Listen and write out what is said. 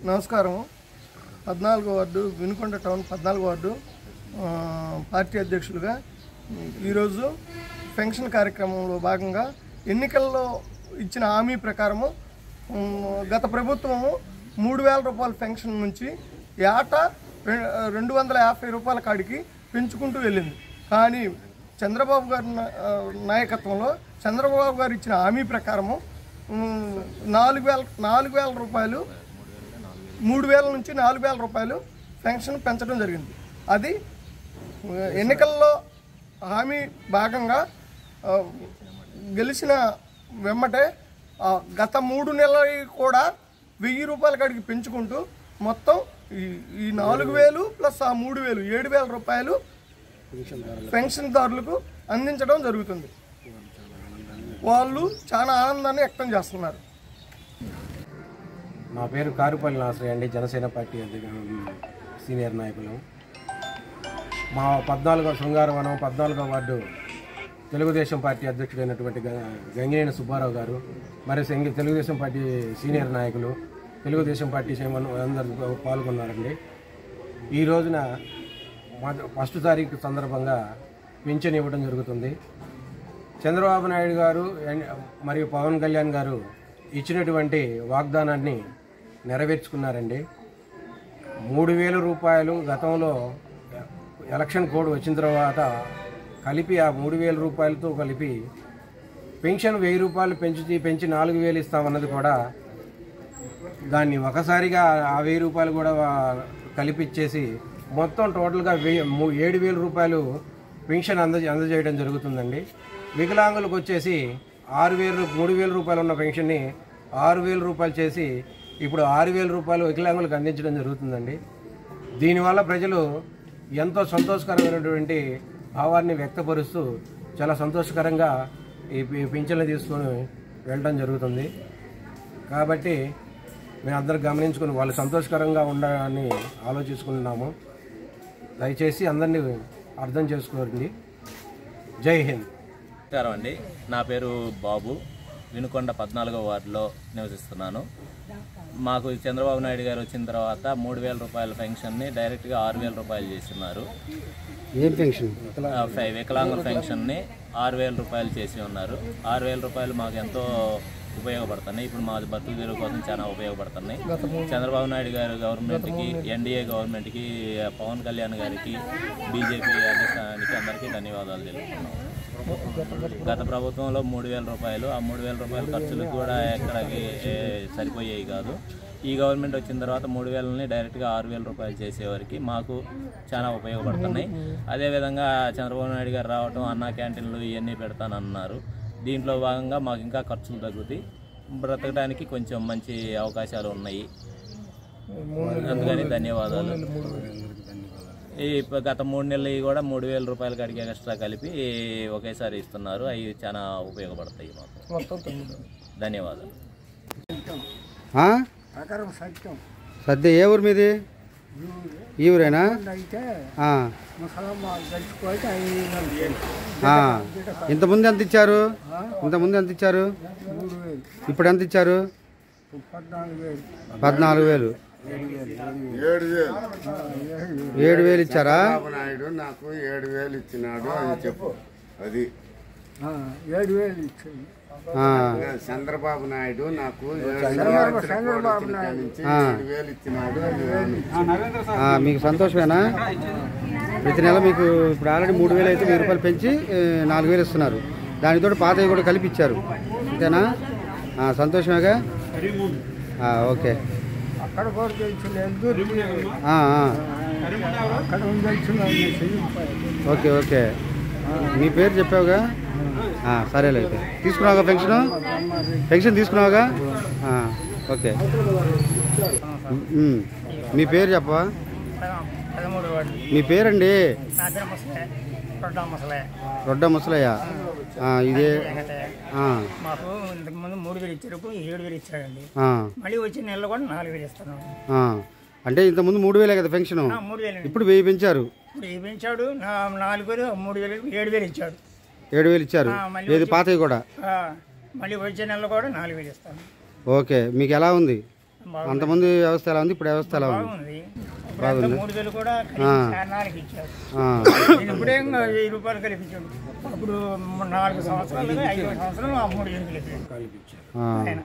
నమస్కారం. 14వ ward Vinukonda town 14వ వార్డు పార్టీ అధ్యక్షులుగా ఈరోజు పెన్షన్ కార్యక్రమంలో భాగంగా ఎన్నికల్లో ఇచ్చిన హామీ ప్రకారము గత ప్రభుత్వము 3000 రూపాయల పెన్షన్ నుంచి ఏటా 250 రూపాయల కాడికి పెంచుకుంటూ వెళ్ళింది. కానీ చంద్రబాబు గారి నాయకత్వంలో చంద్రబాబు గారు ఇచ్చిన హామీ ప్రకారము 4,000 రూపాయలు 3,000 నుంచి 4,000 రూపాయలు పెన్షన్ పెంచడం జరిగింది. అది ఎన్నికల్లో హామీ భాగంగా గెలిచిన వెమ్మటే గత 3 నెలలు కూడా 1,000 రూపాయల కాడికి పెంచుకుంటూ మొత్తం ఈ 4,000 ప్లస్ ఆ 3,000 7,000 రూపాయలు పెన్షన్దారులకు అందించడం జరుగుతుంది. వాళ్ళు చాలా ఆనందాన్ని వ్యక్తం చేస్తున్నారు. నా పేరు కారుపల్లి నాసరయ్య అండి, జనసేన పార్టీ సీనియర్ నాయకులు. మా 14వ శృంగారవనం 14వ వార్డు తెలుగుదేశం పార్టీ అధ్యక్షుడైనటువంటి గంగినేని సుబ్బారావు గారు, మరి తెలుగుదేశం పార్టీ సీనియర్ నాయకులు, తెలుగుదేశం పార్టీ అందరూ పాల్గొన్నారండి. ఈ రోజున ఫస్ట్ తారీఖు సందర్భంగా పింఛన్ ఇవ్వడం జరుగుతుంది. చంద్రబాబు నాయుడు గారు మరియు పవన్ కళ్యాణ్ గారు ఇచ్చినటువంటి వాగ్దానాన్ని నెరవేర్చుకున్నారండి. 3,000 రూపాయలు గతంలో ఎలక్షన్ కోడ్ వచ్చిన తర్వాత కలిపి ఆ 3,000 రూపాయలతో కలిపి పెన్షన్ 1,000 రూపాయలు పెంచి 4,000 ఇస్తామన్నది కూడా దాన్ని ఒకసారిగా ఆ 1,000 రూపాయలు కూడా కలిపిచ్చేసి మొత్తం టోటల్గా 7,000 రూపాయలు పెన్షన్ అందజేయడం జరుగుతుందండి. వికలాంగులకు వచ్చేసి 3,000 రూపాయలు ఉన్న పెన్షన్ని 6,000 రూపాయలు చేసి ఇప్పుడు 6,000 రూపాయలు వికలాంగులకు అందించడం జరుగుతుందండి. దీనివల్ల ప్రజలు ఎంతో సంతోషకరమైనటువంటి భావాన్ని వ్యక్తపరుస్తూ చాలా సంతోషకరంగా ఈ పింఛన్లు తీసుకొని వెళ్ళడం జరుగుతుంది. కాబట్టి మేము అందరూ గమనించుకుని వాళ్ళు సంతోషకరంగా ఉండాలని ఆలోచించుకుంటున్నాము. దయచేసి అందరినీ అర్థం చేసుకోండి. జై హింద్. నమస్కారం అండి, నా పేరు బాబు, వినుకొండ 14వ వార్డులో నివసిస్తున్నాను. మాకు చంద్రబాబు నాయుడు గారు వచ్చిన తర్వాత 3,000 రూపాయల పెన్షన్ని డైరెక్ట్గా 6,000 రూపాయలు చేస్తున్నారు. ఏం పెన్షన్? వికలాంగుల పెన్షన్ని 6,000 రూపాయలు చేసి ఉన్నారు. 6,000 రూపాయలు మాకు ఎంతో ఉపయోగపడుతున్నాయి. ఇప్పుడు మా బతుకు తెరువు కోసం చాలా ఉపయోగపడుతున్నాయి. చంద్రబాబు నాయుడు గారు గవర్నమెంట్కి, ఎన్డీఏ గవర్నమెంట్కి, పవన్ కళ్యాణ్ గారికి, బీజేపీ అధిష్టానానికి అందరికీ ధన్యవాదాలు తెలుపుతున్నాం. గత ప్రభుత్వంలో 3,000 రూపాయలు, ఆ 3,000 రూపాయల ఖర్చులకు కూడా ఎక్కడికి సరిపోయేవి కాదు. ఈ గవర్నమెంట్ వచ్చిన తర్వాత 3,000ని డైరెక్ట్గా 6,000 రూపాయలు చేసేవారికి మాకు చాలా ఉపయోగపడుతున్నాయి. అదేవిధంగా చంద్రబాబు నాయుడు గారు రావటం, అన్నా క్యాంటీన్లు ఇవన్నీ పెడతానన్నారు. దీంట్లో భాగంగా మాకు ఇంకా ఖర్చులు తగ్గుతాయి, బ్రతకడానికి కొంచెం మంచి అవకాశాలు ఉన్నాయి. అందుకని ధన్యవాదాలు. ఈ గత 3 నెలలు కూడా 3,000 రూపాయల కాడికి ఎక్స్ట్రా కలిపి ఒకేసారి ఇస్తున్నారు. అవి చాలా ఉపయోగపడతాయి మాకు. ధన్యవాదాలు. సద్య ఏ ఊరు మీది? ఈ ఊరేనా? ఇంతకుముందు ఎంత ఇచ్చారు? ఇప్పుడు ఎంత ఇచ్చారు? 14,000. 7,000 ఇచ్చారా? నాయుడు నాకు 7,000 ఇచ్చినాడు అని చెప్పు. అది 7,000 ఇచ్చాడు చంద్రబాబు నాయుడు నాకు 7,000 ఇచ్చినాడు. మీకు సంతోషమేనా? ప్రతి నెల మీకు ఇప్పుడు ఆల్రెడీ 3,000 అయితే 1,000 రూపాయలు పెంచి 4,000 ఇస్తున్నారు. దానితో పాతవి కూడా కలిపి ఇచ్చారు. అంతేనా? సంతోషమేగా? ఓకే. Okay okay. మీ పేరు చెప్పావుగా? సరేలే. అయితే తీసుకున్నావుగా పెన్షన్ తీసుకున్నావుగా? ఓకే. మీ పేరు చెప్పవా? మీ పేరండి? రొడ్డ ముసలయ్య. ఇదే మాకు ఇంతకుముందు 3,000 ఇచ్చారు, 7,000 ఇచ్చాడండి. మళ్ళీ వచ్చిన నెలలో కూడా 4,000 ఇస్తున్నాం. అంటే ఇంతకుముందు 3,000 కదా పెన్షన్, ఇప్పుడు 1,000 పెంచారు. పెంచాడు. 4,000, 3,000, 7,000 ఇచ్చాడు. 7,000 ఇచ్చారు. ఏది పాతవి కూడా? మళ్ళీ వచ్చే నెలలో కూడా 4,000 ఇస్తాను. ఓకే. మీకు ఎలా ఉంది? అంతమంది వ్యవస్థ ఎలా ఉంది, ఇప్పుడు వ్యవస్థ ఎలా ఉంది? బాగుంది. ఇప్పుడంతా 3000 కూడా నాలుగు ఇచ్చారు. నేను ఇప్పుడే 1000 రూపాయలు కల్పించాడు. అప్పుడు 4 సంవత్సరాలుగా 5 సంవత్సరాలు 3000 కలిపించారు ఆయన.